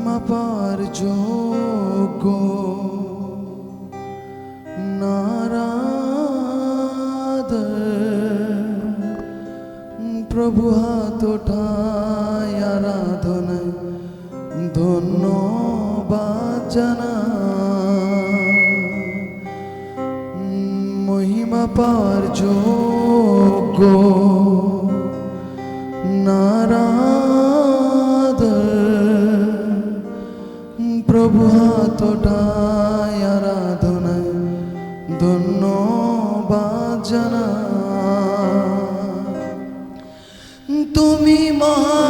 মহিমা পার যোগ্য প্রভু হাত ওঠায় আরাধনায় ধন্যবাদ জানা মহিমা পার যোগ্য প্রভু হাত ওঠায় আরাধনায় ধন্যবাদ জানা তুমি মহান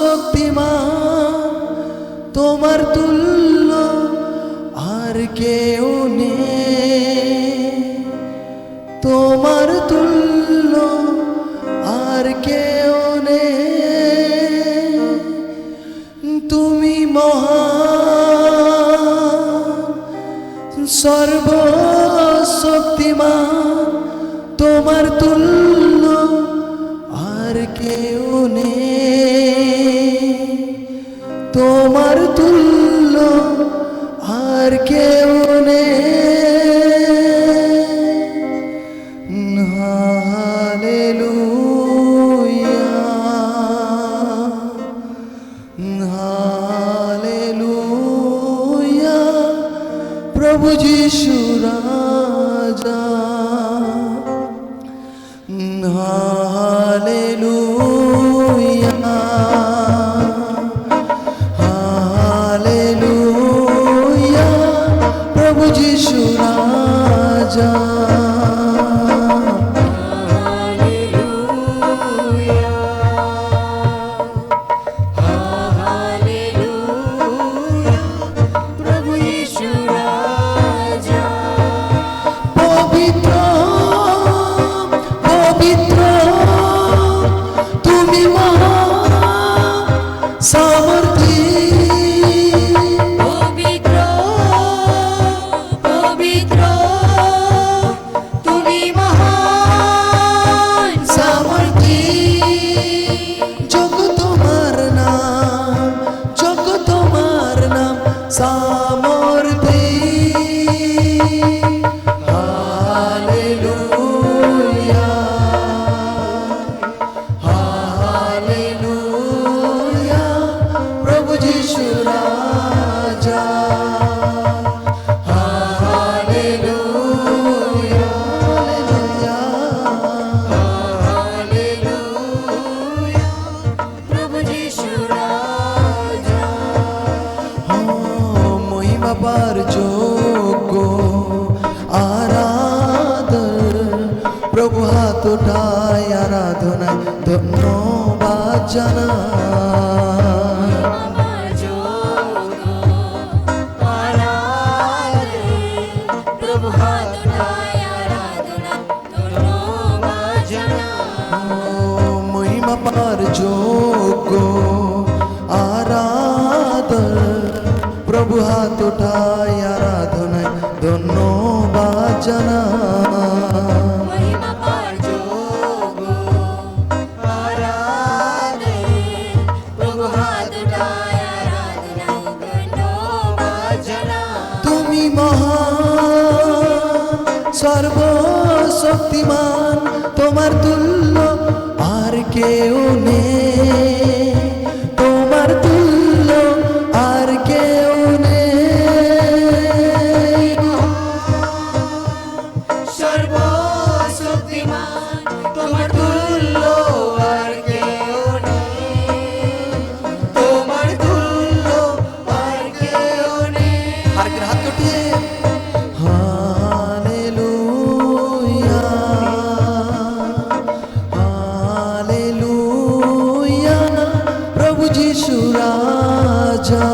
সর্বশক্তিমান তোমার তুল্য আর কেউ নেই তোমার তুল্য আর কেউ নেই তুমি মহান সর্বশক্তিমান তোমার তুল্য আর কেউ নেই তোমার তুল্য আর কেউ নেই হালেলুয়া হালেলুয়া প্রভু যিশু রাজা হালেলুয়া হালেলুয়া প্রভু যিশু রাজা পার যোগ্য আরাধন প্রভু হাত ওঠায় আরাধনায় ধন্যবাদ জানা মহিমা পার যোগ্য আরাধন প্রভু হাত ওঠায় আরাধনায় ধন্যবাদ জানা মহিমা পার যোগ্য আরাধন প্রভু হাত ওঠায় আরাধনায় ধন্যবাদ জানা তুমি মহান সর্বশক্তিমান তোমার তুল্য আর কেউ নেই তোমার তুল্য আর কেউ নেই সর্বশক্তিমান তোমার তুল্য আর কেউ নেই তোমার তুল্য আর কেউ নেই আর কি হাত উঠিয়ে হালেলুয়া হালেলুয়া প্রভু যিশু রাজা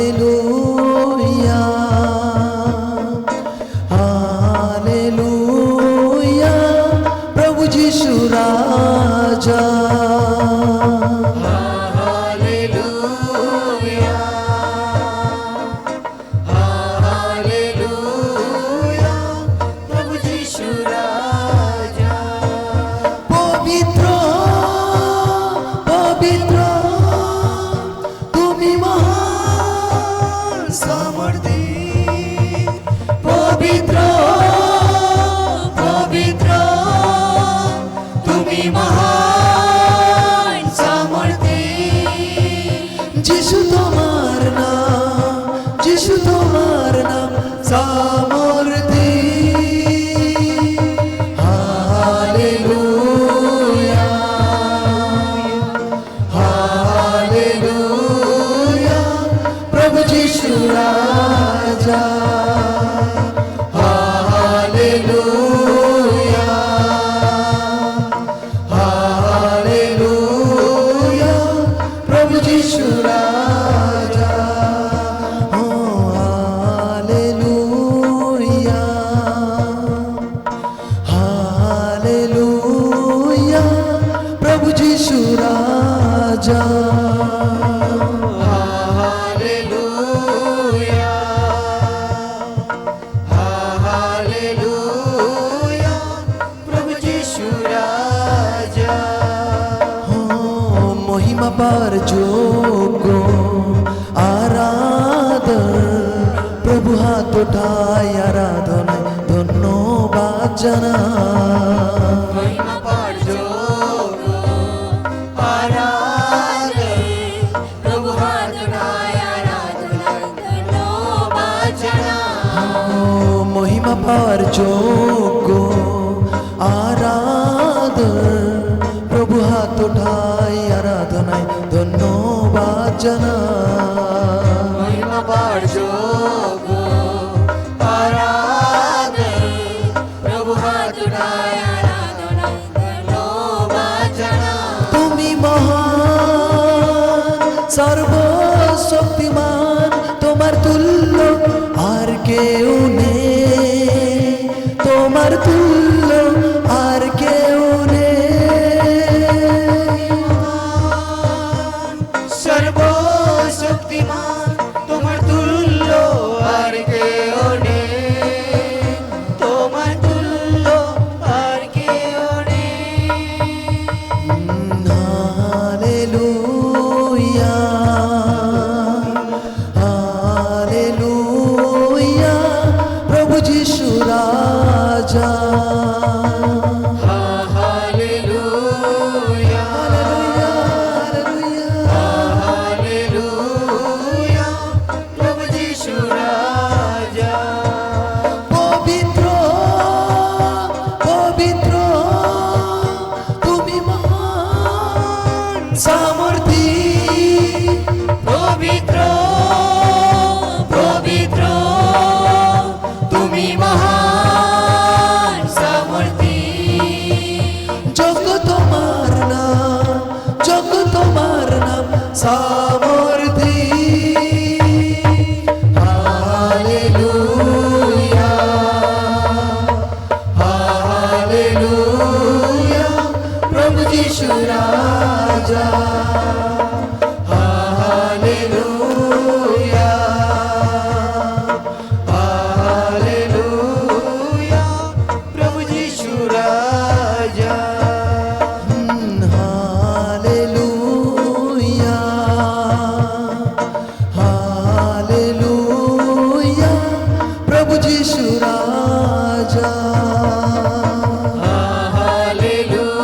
হালেলুয়া হালেলুয়া প্রভু যিশু রাজা মহান সামর্থ্যে যিশু তোমার নাম, যিশু তোমার নাম সামর্থ্যে। হালেলুয়া, হালেলুয়া, প্রভু যিশু রাজা। হালেলুয়া, হালেলুয়া, প্রভু যিশু রাজা। ও হালেলুয়া, হালেলুয়া, প্রভু যিশু রাজা। হালেলুয়া, হালেলুয়া, প্রভু যিশু রাজা। ও মহিমা পার যোগ্য আরাধন, প্রভু হাত উঠায় আরাধনায় ধন্যবাদ জানা। মহিমা পার যোগ্য আরাধন, প্রভু হাত উঠায় আরাধনায় ধন্যবাদ জানাই। ও মহিমা পার যোগ্য আরাধন, প্রভু হাত উঠায় আরাধনায় ধন্যবাদ জানা। মহিমা পার যোগ্য আরাধন, প্রভু হাত উঠায় আরাধনায় ধন্যবাদ জানাই। তুমি মহান সর্বশক্তিমান, তোমার তুল্য আর কেউ নেই, তোমার তুল্য আর কেউ নেই। সর্বশক্তিমান, তোমার তুল্য আর কেউ নেই, তোমার তুল্য আর কেউ নেই। হালেলুয়া, হালেলুয়া, প্রভু যিশু রাজা। হালেলুয়া, হালেলুয়া, হালেলুয়া, প্রভু যিশু রাজা। পবিত্র, পবিত্র, তুমি মহান সামর্থ্যী। পবিত্র, পবিত্র, তুমি মহান সামর্থ্যী। যোগ্য তোমার নাম, যোগ্য তোমার নাম সামর্থ্যী। হালেলুয়া, হালেলুয়া, প্রভু যিশু রাজা। হালেলুয়া, হালেলুয়া, প্রভু যিশু রাজা। হালেলুয়া, হালেলুয়া, প্রভু যিশু রাজা। হালেলুয়া,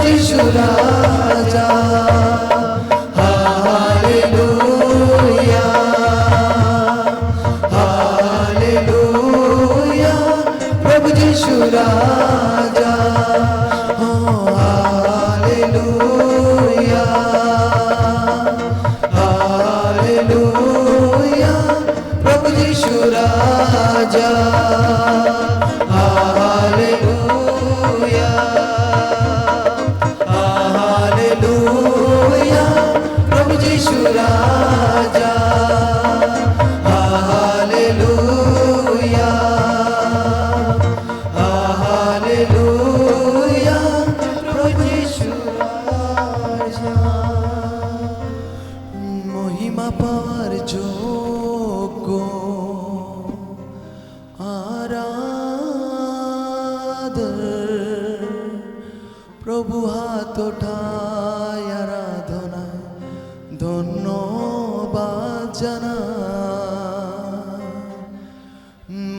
যিশু রাজা হালেলুয়া হালেলুয়া প্রভু যিশু রাজা ও হালেলুয়া হালেলুয়া প্রভু যিশু রাজা হালেলুয়া হালেলুয়া প্রভু যিশু রাজা হালেলুয়া হালেলুয়া প্রভু যিশু রাজা মহিমা পাওয়ার যোগ্য আরাধন প্রভু হাত ওঠায় আরাধনায় ধন্যবাদ জানা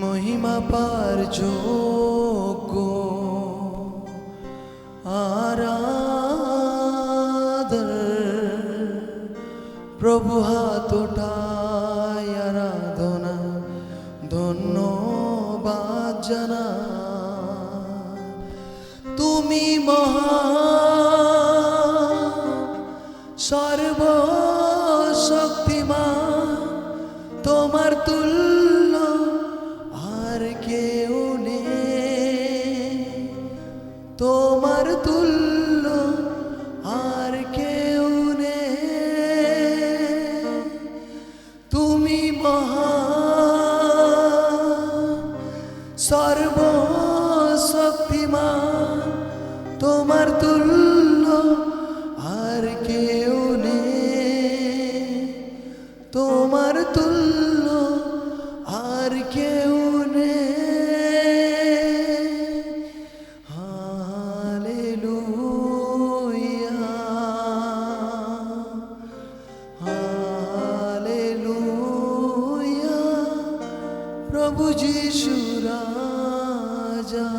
মহিমা পার যোগ্য আরাধন প্রভু হাত ওঠায় আরাধনা ধন্যবাদ জানা তুমি সর্বশক্তিমান তোমার তুল্য আর কেউ নেই তোমার তুল্য আর কেউ নেই তুমি সর্বশক্তিমান তোমার তুল্য আর কেউ নেই তোমার তুল্য আর কেউ নেই হালেলুয়া হালেলুয়া প্রভু যিশু রাজা